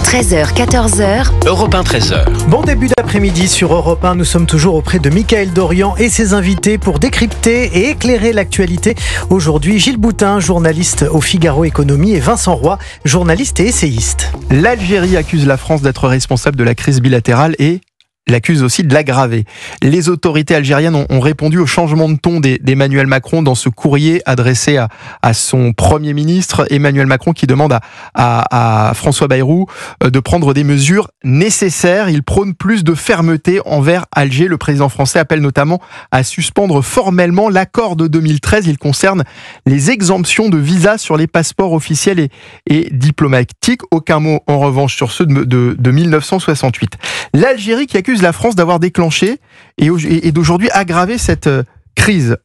13h, 14h. Europe 1, 13h. Bon début d'après-midi sur Europe 1. Nous sommes toujours auprès de Mickaël Dorian et ses invités pour décrypter et éclairer l'actualité. Aujourd'hui, Gilles Boutin, journaliste au Figaro Économie, et Vincent Roy, journaliste et essayiste. L'Algérie accuse la France d'être responsable de la crise bilatérale et l'accuse aussi de l'aggraver. Les autorités algériennes ont répondu au changement de ton d'Emmanuel Macron dans ce courrier adressé à son Premier ministre, Emmanuel Macron, qui demande à François Bayrou de prendre des mesures nécessaires. Il prône plus de fermeté envers Alger. Le président français appelle notamment à suspendre formellement l'accord de 2013. Il concerne les exemptions de visa sur les passeports officiels et diplomatiques. Aucun mot en revanche sur ceux de 1968. L'Algérie qui accuse la France d'avoir déclenché et d'aujourd'hui aggraver cette crise.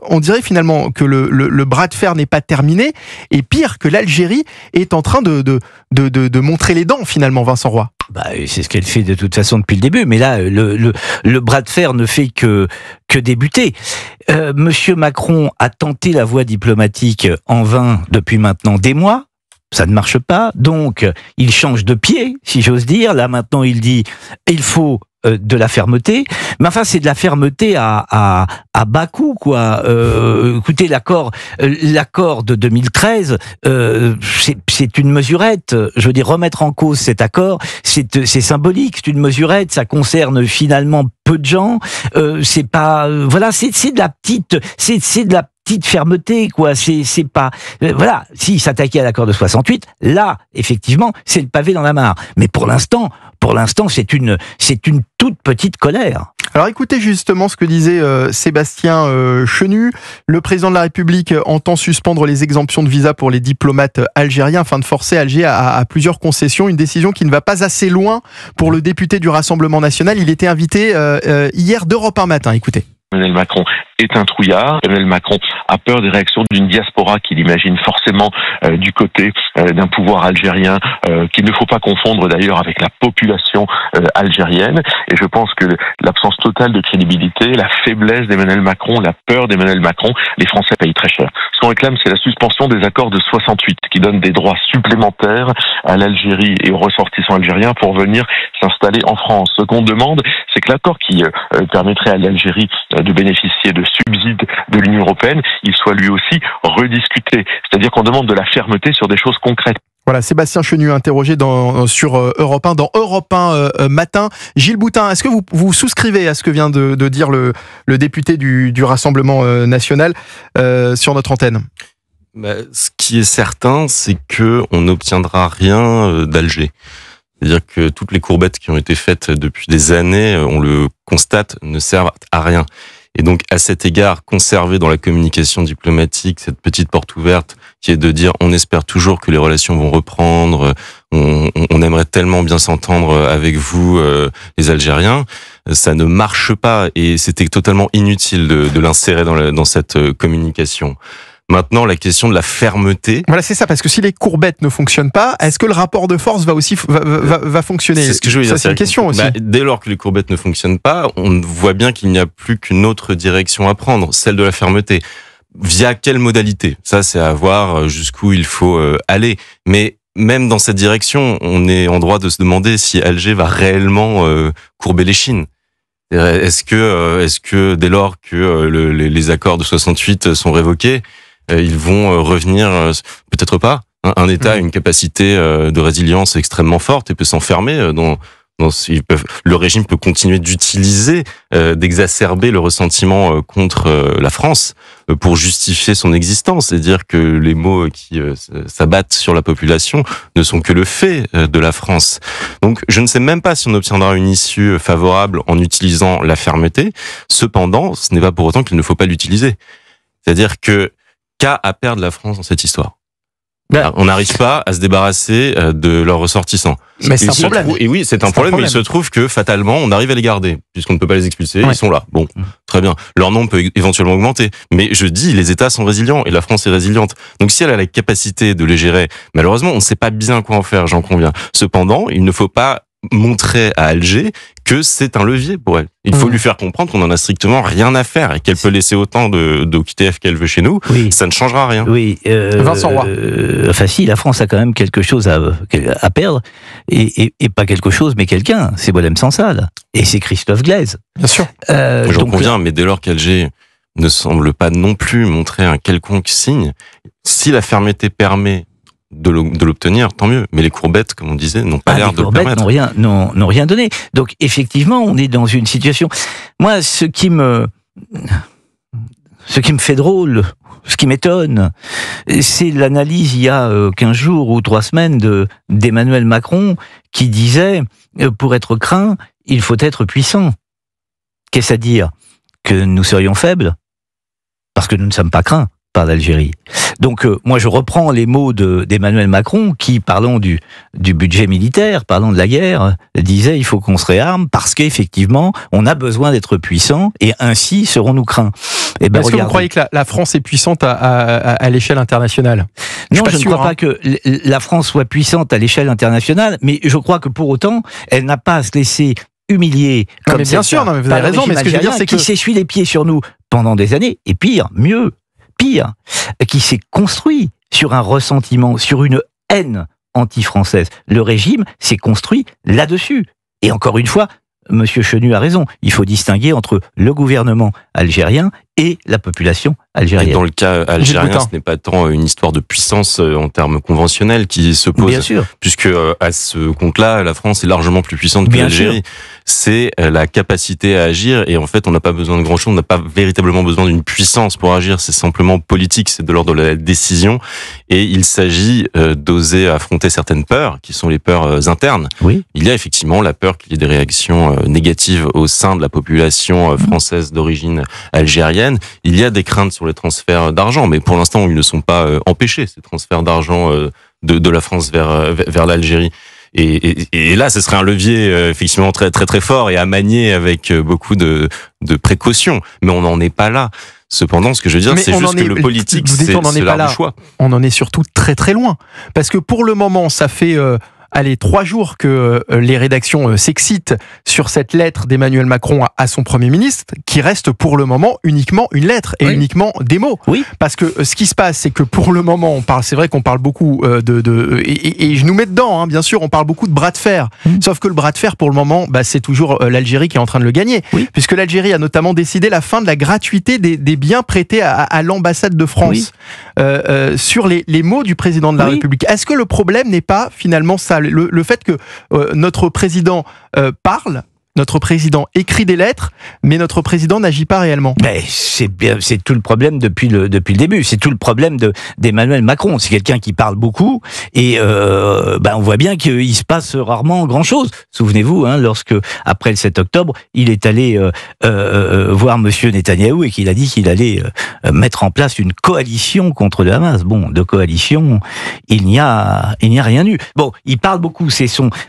On dirait finalement que le bras de fer n'est pas terminé, et pire, que l'Algérie est en train de montrer les dents finalement, Vincent Roy. C'est ce qu'elle fait de toute façon depuis le début, mais là, le bras de fer ne fait que débuter. Monsieur Macron a tenté la voie diplomatique en vain depuis maintenant des mois. Ça ne marche pas, donc il change de pied, si j'ose dire. Là maintenant, il dit il faut de la fermeté, mais enfin c'est de la fermeté à bas coût, quoi. Écoutez, l'accord de 2013, c'est une mesurette. Je veux dire, remettre en cause cet accord, c'est symbolique, c'est une mesurette. Ça concerne finalement peu de gens. C'est pas, voilà, c'est de la petite, c'est de la petite fermeté, quoi. C'est pas, voilà. Si s'attaquer à l'accord de 68, là, effectivement, c'est le pavé dans la mare. Mais pour l'instant, c'est une toute petite colère. Alors écoutez justement ce que disait Sébastien Chenu. Le président de la République entend suspendre les exemptions de visa pour les diplomates algériens afin de forcer Alger à plusieurs concessions. Une décision qui ne va pas assez loin pour le député du Rassemblement national. Il était invité hier d'Europe 1 matin. Écoutez. Emmanuel Macron est un trouillard. Emmanuel Macron a peur des réactions d'une diaspora qu'il imagine forcément du côté d'un pouvoir algérien qu'il ne faut pas confondre d'ailleurs avec la population algérienne. Et je pense que l'absence totale de crédibilité, la faiblesse d'Emmanuel Macron, la peur d'Emmanuel Macron, les Français payent très cher. Ce qu'on réclame, c'est la suspension des accords de 68 qui donnent des droits supplémentaires à l'Algérie et aux ressortissants algériens pour venir s'installer en France. Ce qu'on demande, c'est que l'accord qui permettrait à l'Algérie de bénéficier de subsides de l'Union européenne, il soit lui aussi rediscuté. C'est-à-dire qu'on demande de la fermeté sur des choses concrètes. Voilà, Sébastien Chenu interrogé sur Europe 1, dans Europe 1 matin. Gilles Boutin, est-ce que vous souscrivez à ce que vient de dire le député du Rassemblement national sur notre antenne ? Ce qui est certain, c'est qu'on n'obtiendra rien d'Alger. C'est-à-dire que toutes les courbettes qui ont été faites depuis des années, on le constate, ne servent à rien. Et donc, à cet égard, conserver dans la communication diplomatique cette petite porte ouverte qui est de dire on espère toujours que les relations vont reprendre, on aimerait tellement bien s'entendre avec vous, les Algériens, ça ne marche pas et c'était totalement inutile de l'insérer dans cette communication. Maintenant, la question de la fermeté. Voilà, c'est ça, parce que si les courbettes ne fonctionnent pas, est-ce que le rapport de force va fonctionner ? C'est ce que je veux dire. Ça, c'est une question aussi. Dès lors que les courbettes ne fonctionnent pas, on voit bien qu'il n'y a plus qu'une autre direction à prendre, celle de la fermeté. Via quelle modalité ? Ça, c'est à voir jusqu'où il faut aller. Mais même dans cette direction, on est en droit de se demander si Alger va réellement courber les chines. Est-ce que dès lors que les accords de 68 sont révoqués, ils vont revenir, peut-être pas. Un État a une capacité de résilience extrêmement forte et peut s'enfermer le régime peut continuer d'utiliser, d'exacerber le ressentiment contre la France pour justifier son existence et dire que les mots qui s'abattent sur la population ne sont que le fait de la France. Donc je ne sais même pas si on obtiendra une issue favorable en utilisant la fermeté. Cependant, ce n'est pas pour autant qu'il ne faut pas l'utiliser. C'est-à-dire que qu'a à perdre la France dans cette histoire ? On n'arrive pas à se débarrasser de leurs ressortissants. Mais c'est un problème. Et oui, c'est un problème, mais il se trouve que fatalement, on arrive à les garder, puisqu'on ne peut pas les expulser, ils sont là. Bon, très bien. Leur nombre peut éventuellement augmenter. Mais je dis, les États sont résilients, et la France est résiliente. Donc si elle a la capacité de les gérer, malheureusement, on ne sait pas bien quoi en faire, j'en conviens. Cependant, il ne faut pas montrer à Alger que c'est un levier pour elle. Il faut lui faire comprendre qu'on n'en a strictement rien à faire et qu'elle peut laisser autant d'OQTF qu'elle veut chez nous. Oui. Ça ne changera rien. Oui. Vincent Roy. Enfin si, la France a quand même quelque chose à perdre, et pas quelque chose, mais quelqu'un. C'est Boualem Sansal et c'est Christophe Glaise. Bien sûr. J'en conviens, mais dès lors qu'Alger ne semble pas non plus montrer un quelconque signe, si la fermeté permet de l'obtenir, tant mieux. Mais les courbettes, comme on disait, n'ont pas l'air de le permettre. N'ont rien donné. Donc effectivement, on est dans une situation. Moi, ce qui me fait drôle, ce qui m'étonne, c'est l'analyse il y a 15 jours ou 3 semaines d'Emmanuel Macron qui disait pour être craint, il faut être puissant. Qu'est-ce à dire? Que nous serions faibles parce que nous ne sommes pas craints par l'Algérie. Donc moi je reprends les mots d'Emmanuel Macron qui, parlant du budget militaire, parlant de la guerre, disait il faut qu'on se réarme parce qu'effectivement on a besoin d'être puissant et ainsi serons-nous craints. Et ben, est-ce que vous croyez que la France est puissante à l'échelle internationale? Non, je ne crois pas que la France soit puissante à l'échelle internationale, mais je crois que pour autant elle n'a pas à se laisser humilier. Non, mais bien sûr, non, mais vous avez raison, mais ce que je veux dire c'est que qui s'essuie les pieds sur nous pendant des années, et pire, qui s'est construit sur un ressentiment, sur une haine anti-française. Le régime s'est construit là-dessus. Et encore une fois, Monsieur Chenu a raison. Il faut distinguer entre le gouvernement algérien et la population algérienne. Et dans le cas algérien, ce n'est pas tant une histoire de puissance en termes conventionnels qui se pose. Bien sûr. Puisque à ce compte-là, la France est largement plus puissante que l'Algérie. C'est la capacité à agir, et en fait, on n'a pas besoin de grand-chose, on n'a pas véritablement besoin d'une puissance pour agir, c'est simplement politique, c'est de l'ordre de la décision, et il s'agit d'oser affronter certaines peurs, qui sont les peurs internes. Oui. Il y a effectivement la peur qu'il y ait des réactions négatives au sein de la population française d'origine algérienne. Il y a des craintes sur les transferts d'argent, mais pour l'instant, ils ne sont pas empêchés, ces transferts d'argent de la France vers l'Algérie. Et là, ce serait un levier effectivement très très très fort et à manier avec beaucoup de précautions. Mais on n'en est pas là. Cependant, ce que je veux dire, c'est juste que le politique, c'est l'art du choix. On en est surtout très très loin, parce que pour le moment, ça fait 3 jours que les rédactions s'excitent sur cette lettre d'Emmanuel Macron à son Premier ministre, qui reste pour le moment uniquement une lettre et uniquement des mots. Oui. Parce que ce qui se passe, c'est que pour le moment, c'est vrai qu'on parle beaucoup et je nous mets dedans, hein, bien sûr, on parle beaucoup de bras de fer. Sauf que le bras de fer, pour le moment, c'est toujours l'Algérie qui est en train de le gagner. Oui. Puisque l'Algérie a notamment décidé la fin de la gratuité des biens prêtés à l'ambassade de France. Sur les mots du président de la République. Est-ce que le problème n'est pas finalement ça, le fait que notre président parle, notre président écrit des lettres, mais notre président n'agit pas réellement? Mais c'est tout le problème depuis le début. C'est tout le problème d'Emmanuel Macron. C'est quelqu'un qui parle beaucoup et on voit bien qu'il se passe rarement grand-chose. Souvenez-vous, lorsque après le 7 octobre, il est allé voir Monsieur Netanyahou et qu'il a dit qu'il allait mettre en place une coalition contre le Hamas. Bon, de coalition, il n'y a rien eu. Bon, il parle beaucoup,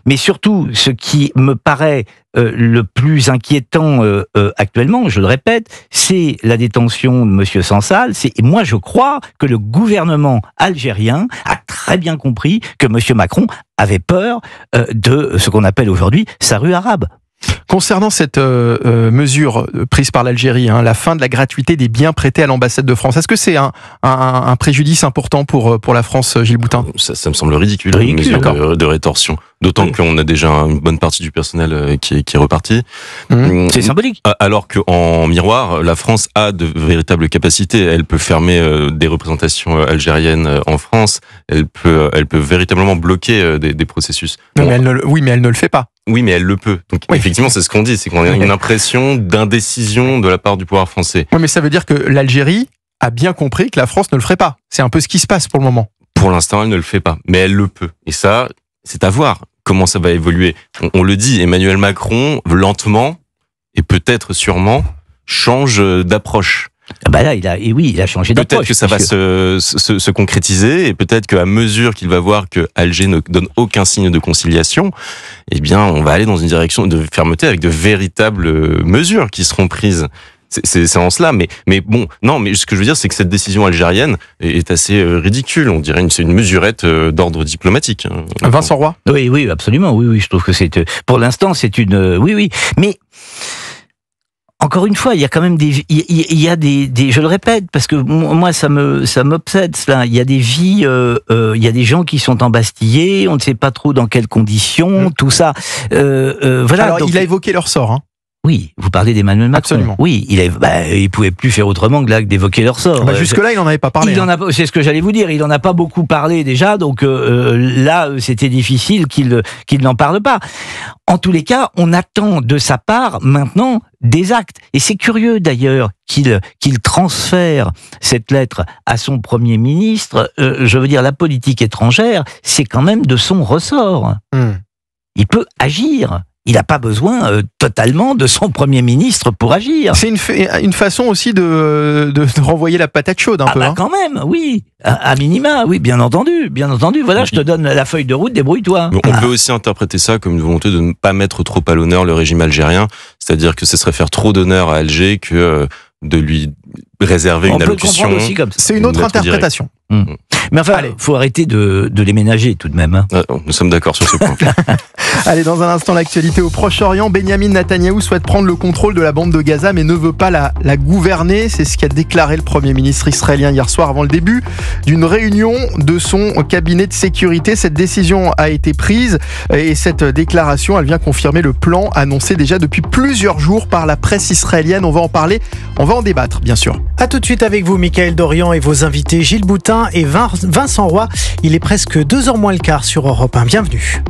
mais surtout, ce qui me paraît le plus inquiétant actuellement, je le répète, c'est la détention de Monsieur Sansal. Et moi, je crois que le gouvernement algérien a très bien compris que Monsieur Macron avait peur de ce qu'on appelle aujourd'hui sa rue arabe. Concernant cette mesure prise par l'Algérie, la fin de la gratuité des biens prêtés à l'ambassade de France, est-ce que c'est un préjudice important pour la France, Gilles Boutin? Ça me semble ridicule, une mesure de rétorsion. D'autant qu'on a déjà une bonne partie du personnel qui est reparti. C'est symbolique. Alors qu'en miroir, la France a de véritables capacités. Elle peut fermer des représentations algériennes en France. Elle peut véritablement bloquer des processus. Non, mais elle ne le fait pas. Oui, mais elle le peut. Donc effectivement, c'est ce qu'on dit, c'est qu'on a une impression d'indécision de la part du pouvoir français. Oui, mais ça veut dire que l'Algérie a bien compris que la France ne le ferait pas. C'est un peu ce qui se passe pour le moment. Pour l'instant, elle ne le fait pas, mais elle le peut. Et ça, c'est à voir comment ça va évoluer. On le dit, Emmanuel Macron, lentement, et peut-être sûrement, change d'approche. Là, il a changé d'approche. Peut-être que ça va se concrétiser, et peut-être qu'à mesure qu'il va voir que Alger ne donne aucun signe de conciliation, on va aller dans une direction de fermeté avec de véritables mesures qui seront prises. c'est en cela. Mais bon, non, mais ce que je veux dire, c'est que cette décision algérienne est assez ridicule. On dirait c'est une mesurette d'ordre diplomatique. Vincent Roy. Oui, absolument. Oui, je trouve que pour l'instant, c'est une, oui. Mais, encore une fois, il y a quand même il y a des, je le répète, parce que moi, ça m'obsède, cela. Il y a des vies, il y a des gens qui sont embastillés, on ne sait pas trop dans quelles conditions, tout ça. Voilà. Alors, donc, il a évoqué leur sort, hein. Oui, vous parlez d'Emmanuel Macron. Absolument. Oui, il pouvait plus faire autrement que d'évoquer leur sort. Jusque-là, il n'en avait pas parlé. C'est ce que j'allais vous dire. Il en a pas beaucoup parlé déjà, donc là, c'était difficile qu'il n'en parle pas. En tous les cas, on attend de sa part maintenant des actes. Et c'est curieux d'ailleurs qu'il transfère cette lettre à son Premier ministre. Je veux dire, la politique étrangère, c'est quand même de son ressort. Il peut agir. Il n'a pas besoin totalement de son Premier ministre pour agir. C'est une façon aussi de renvoyer la patate chaude un peu. Quand même, oui. À minima, oui, bien entendu. Voilà, je te donne la feuille de route, débrouille-toi. On peut aussi interpréter ça comme une volonté de ne pas mettre trop à l'honneur le régime algérien. C'est-à-dire que ce serait faire trop d'honneur à Alger que de lui réserver une allocution. Aussi comme ça. C'est une autre interprétation. Mais enfin, il faut arrêter de les ménager tout de même. Hein. Nous sommes d'accord sur ce point. Allez, dans un instant, l'actualité au Proche-Orient. Benyamin Netanyahou souhaite prendre le contrôle de la bande de Gaza, mais ne veut pas la gouverner. C'est ce qu'a déclaré le Premier ministre israélien hier soir avant le début d'une réunion de son cabinet de sécurité. Cette décision a été prise et cette déclaration, elle vient confirmer le plan annoncé déjà depuis plusieurs jours par la presse israélienne. On va en parler, on va en débattre, bien sûr. A tout de suite avec vous, Mickaël Dorian, et vos invités Gilles Boutin et Vincent Roy. Il est presque 2h moins le quart sur Europe 1. Bienvenue.